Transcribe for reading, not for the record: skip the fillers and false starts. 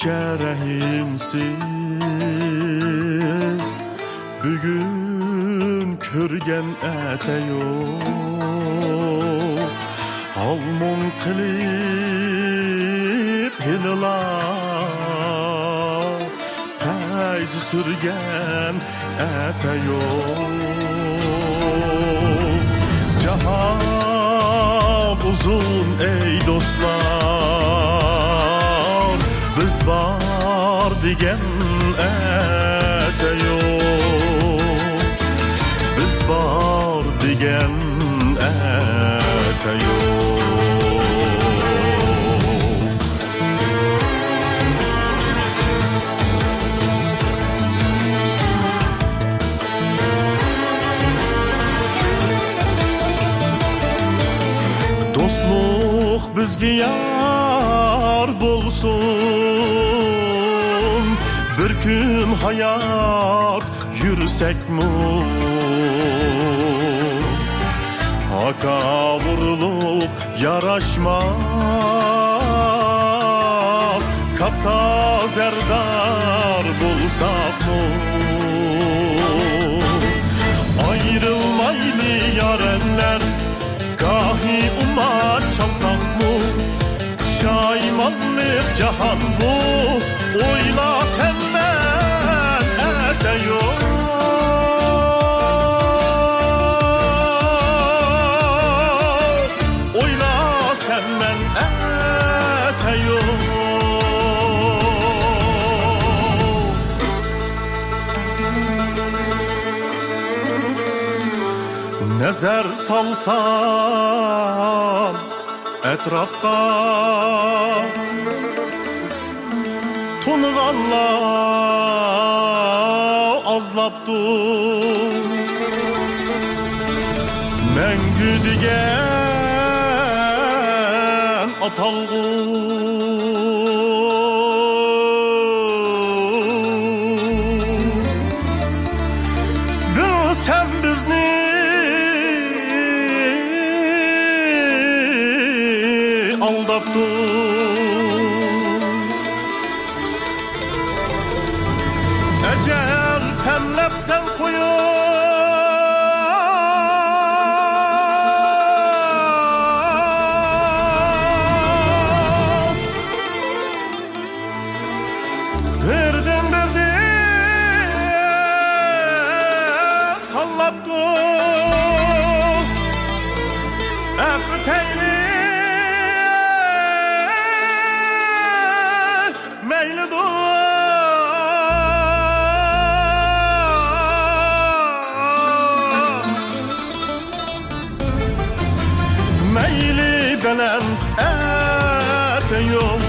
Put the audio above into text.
Şunca rahimsiz bugün körgen ete yok Almon qilib hililar Tayz sürgen ete yok Cahan uzun ey dostlar Biz var digen ete yok Biz var digen ete yok Dostluk bizge yar bolsun Bir gün hayat yürüsekmi Haka vurulup yaraşmaz Kapta zerdar bulsakmı Ayrılmaylı yarenler Gahi umar çalsakmı Şaymanlık cahan bu Oyla sen ben ete yok Oyla sen ben ete yok Nezer salsam etrafta Tunğanlar azlaptı Mengü digen atalgın Bilsem bizni aldaptı Ecel pemlep sen koyun Birden kallaptı Öpüteyli meyli dost Meyli belen ete yok